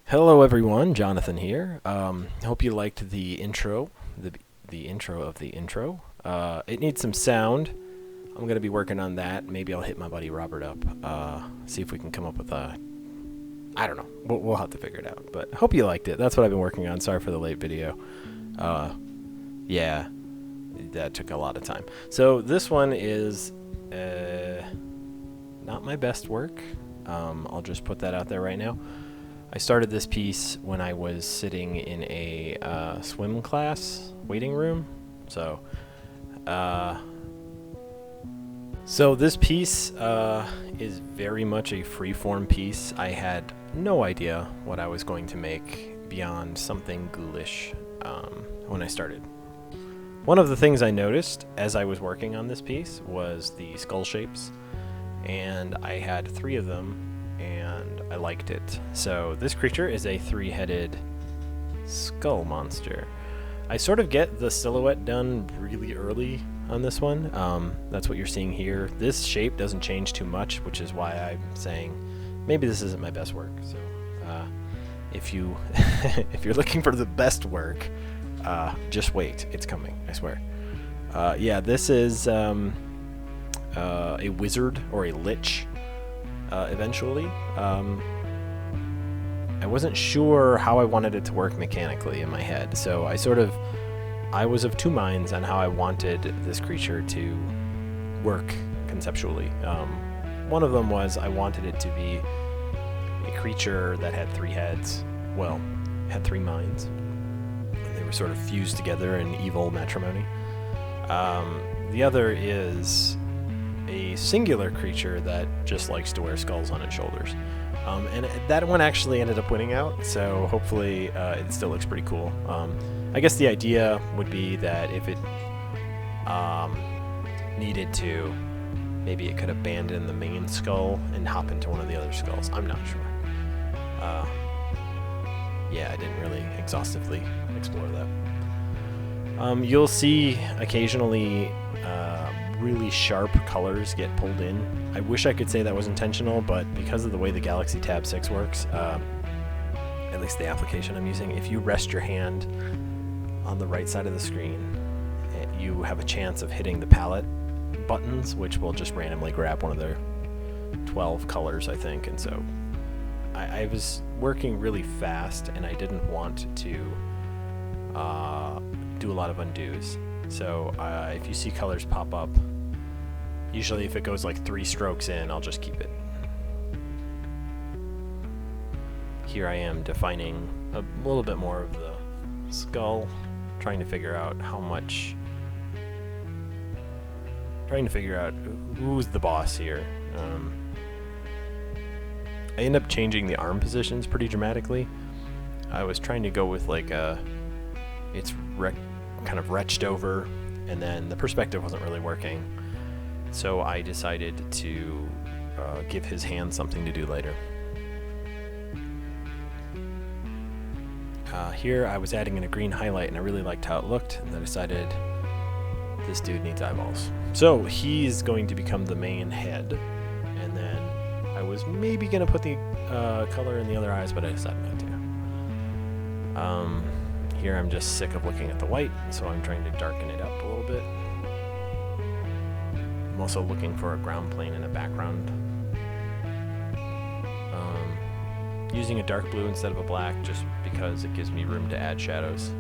Hello everyone, Jonathan here. Hope you liked the intro, the intro of the intro. It needs some sound. I'm gonna be working on that. Maybe I'll hit my buddy Robert up. See if we can come up with a. I don't know. We'll have to figure it out. But hope you liked it. That's what I've been working on. Sorry for the late video. Yeah, that took a lot of time. So this one is not my best work. I'll just put that out there right now. I started this piece when I was sitting in a swim class waiting room. So this piece is very much a freeform piece. I had no idea what I was going to make beyond something ghoulish when I started. One of the things I noticed as I was working on this piece was the skull shapes, and I had 3 of them, and I liked it. So this creature is a 3-headed skull monster. I sort of get the silhouette done really early on this one. That's what you're seeing here. This shape doesn't change too much, which is why I'm saying maybe this isn't my best work. So if you if you're looking for the best work, just wait. It's coming, I swear. Yeah, this is a wizard or a lich. Eventually. I wasn't sure how I wanted it to work mechanically in my head, so I was of 2 minds on how I wanted this creature to work conceptually. One of them was I wanted it to be a creature that had 3 heads, well, had 3 minds, and they were sort of fused together in evil matrimony. The other is a singular creature that just likes to wear skulls on its shoulders. And that one actually ended up winning out, so hopefully it still looks pretty cool. I guess the idea would be that if it needed to, maybe it could abandon the main skull and hop into one of the other skulls. I'm not sure. Yeah, I didn't really exhaustively explore that. You'll see occasionally really sharp colors get pulled in. I wish I could say that was intentional, but because of the way the Galaxy Tab 6 works, at least the application I'm using, if you rest your hand on the right side of the screen, you have a chance of hitting the palette buttons, which will just randomly grab one of their 12 colors, I think. And so I was working really fast, and I didn't want to do a lot of undos. So if you see colors pop up, usually if it goes like 3 strokes in, I'll just keep it. Here I am defining a little bit more of the skull, trying to figure out who's the boss here. I end up changing the arm positions pretty dramatically. I was trying to go with like it's kind of retched over, and then the perspective wasn't really working. So I decided to give his hand something to do later. Here I was adding in a green highlight, and I really liked how it looked, and I decided this dude needs eyeballs. So he's going to become the main head, and then I was maybe going to put the color in the other eyes, but I decided not to. Here I'm just sick of looking at the white, so I'm trying to darken it up a little bit. I'm also looking for a ground plane in the background. Using a dark blue instead of a black just because it gives me room to add shadows.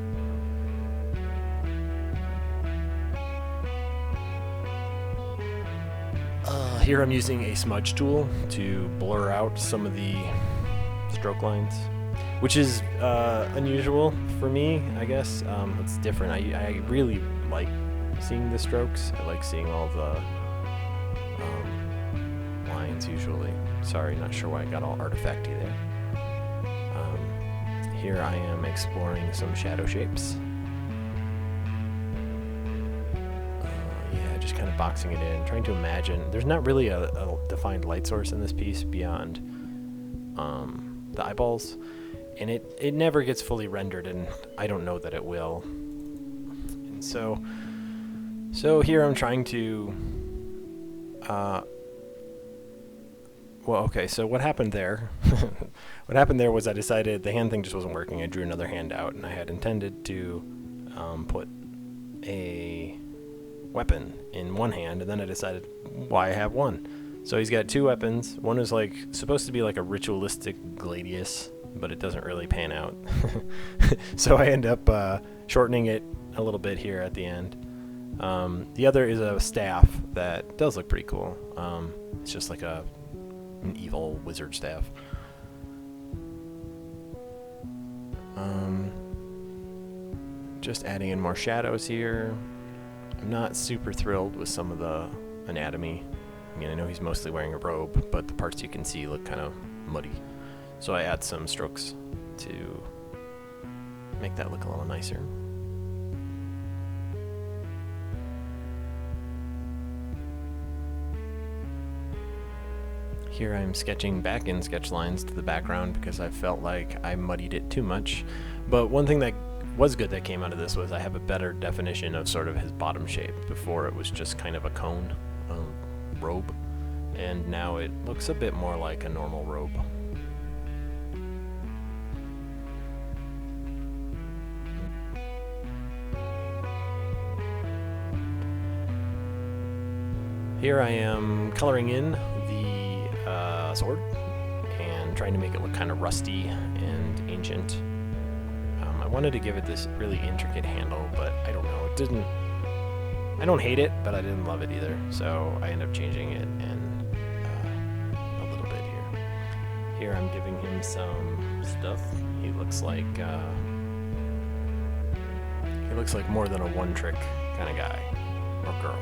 Here I'm using a smudge tool to blur out some of the stroke lines, which is unusual for me, I guess. It's different. I really like seeing the strokes. I like seeing all the lines usually. Sorry, not sure why I got all artifacty there. Here I am exploring some shadow shapes. Yeah, just kind of boxing it in, trying to imagine. There's not really a defined light source in this piece beyond the eyeballs, and it never gets fully rendered, and I don't know that it will. And so here I'm trying to Well, okay, so what happened there? What happened there was I decided the hand thing just wasn't working. I drew another hand out, and I had intended to put a weapon in one hand, and then I decided, why have one? So he's got two weapons. One is like supposed to be like a ritualistic gladius, but it doesn't really pan out. So I end up shortening it a little bit here at the end. The other is a staff that does look pretty cool. It's just like an evil wizard staff. Just adding in more shadows here. I'm not super thrilled with some of the anatomy. I mean, I know he's mostly wearing a robe, but the parts you can see look kind of muddy. So I add some strokes to make that look a little nicer. Here I'm sketching back in sketch lines to the background because I felt like I muddied it too much. But one thing that was good that came out of this was I have a better definition of sort of his bottom shape. Before it was just kind of a cone robe, and now it looks a bit more like a normal robe. Here I am coloring in the sword and trying to make it look kind of rusty and ancient. I wanted to give it this really intricate handle, but I don't know, I don't hate it, but I didn't love it either, so I end up changing it a little bit here. Here I'm giving him some stuff. He looks like more than a one-trick kind of guy or girl.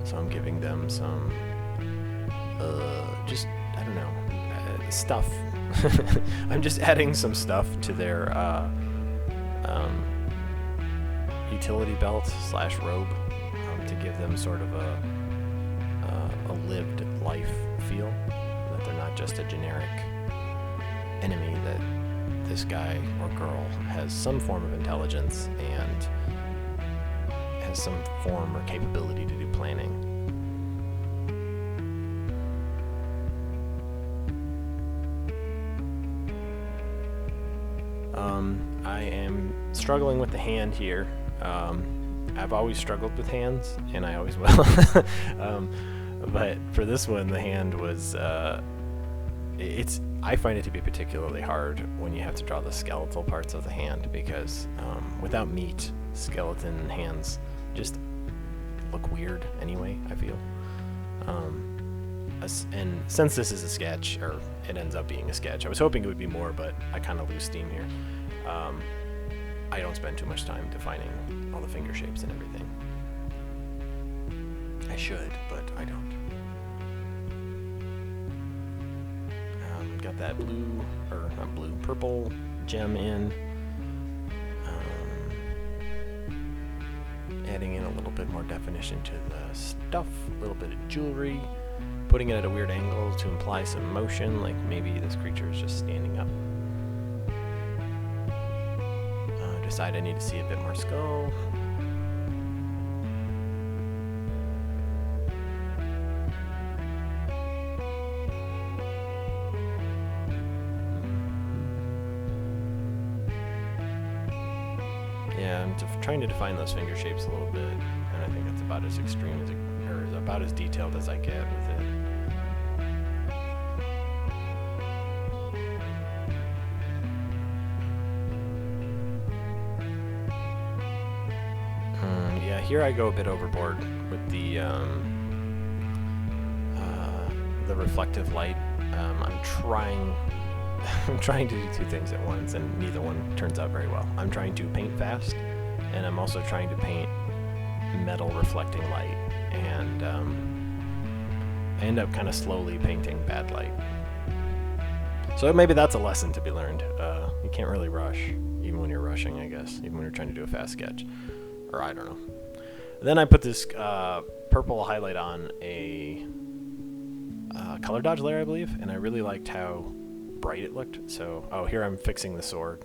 So I'm giving them some, just, I don't know, stuff. I'm just adding some stuff to their utility belt / robe to give them sort of a lived life feel, that they're not just a generic enemy, that this guy or girl has some form of intelligence and has some form or capability to do planning. I am struggling with the hand here. I've always struggled with hands, and I always will. But for this one, the hand was, I find it to be particularly hard when you have to draw the skeletal parts of the hand, because without meat, skeleton hands just look weird anyway, I feel. And since this is a sketch, or it ends up being a sketch, I was hoping it would be more, but I kind of lose steam here. I don't spend too much time defining all the finger shapes and everything. I should, but I don't. Got that purple gem in. Adding in a little bit more definition to the stuff, a little bit of jewelry, putting it at a weird angle to imply some motion, like maybe this creature is just standing up. Decide I need to see a bit more skull. Yeah, I'm trying to define those finger shapes a little bit, and I think that's about as extreme as or about as detailed as I get with it. Yeah, here I go a bit overboard with the reflective light. I'm trying to do two things at once, and neither one turns out very well. I'm trying to paint fast, and I'm also trying to paint metal reflecting light, and I end up kind of slowly painting bad light. So maybe that's a lesson to be learned. You can't really rush, even when you're rushing, I guess, even when you're trying to do a fast sketch, or I don't know. Then I put this purple highlight on a color dodge layer, I believe, and I really liked how bright it looked. So, here I'm fixing the sword,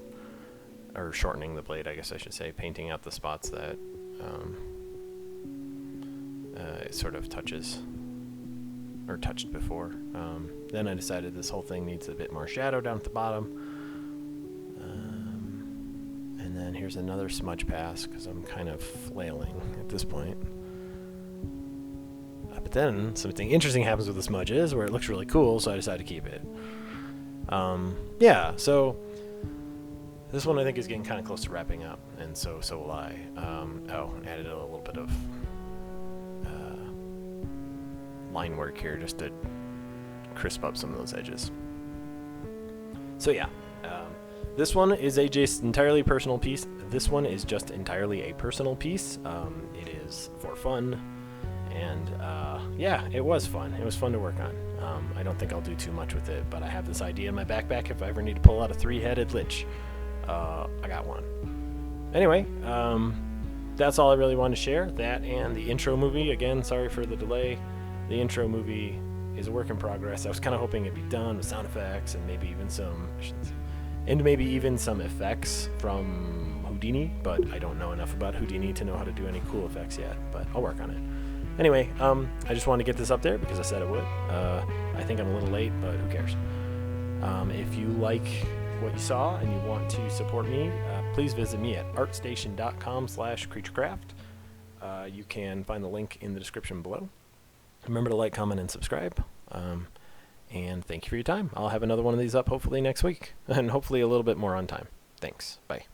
or shortening the blade, I guess I should say, painting out the spots that it sort of touches. or touched before. Then I decided this whole thing needs a bit more shadow down at the bottom. And then here's another smudge pass because I'm kind of flailing at this point. But then something interesting happens with the smudges where it looks really cool, so I decided to keep it. Yeah, so this one I think is getting kind of close to wrapping up, and so will I. Added a little bit of line work here just to crisp up some of those edges. So yeah, this one is a just entirely personal piece. This one is just entirely a personal piece. It is for fun, and yeah, it was fun. It was fun to work on. I don't think I'll do too much with it, but I have this idea in my backpack if I ever need to pull out a 3-headed lich. I got one. Anyway, that's all I really wanted to share. That and the intro movie. Again, sorry for the delay. The intro movie is a work in progress. I was kind of hoping it'd be done with sound effects and maybe even some effects from Houdini, but I don't know enough about Houdini to know how to do any cool effects yet, but I'll work on it. Anyway, I just wanted to get this up there because I said I would. I think I'm a little late, but who cares? If you like what you saw and you want to support me, please visit me at artstation.com/creaturecraft. You can find the link in the description below. Remember to like, comment, and subscribe. And thank you for your time. I'll have another one of these up hopefully next week, and hopefully a little bit more on time. Thanks. Bye.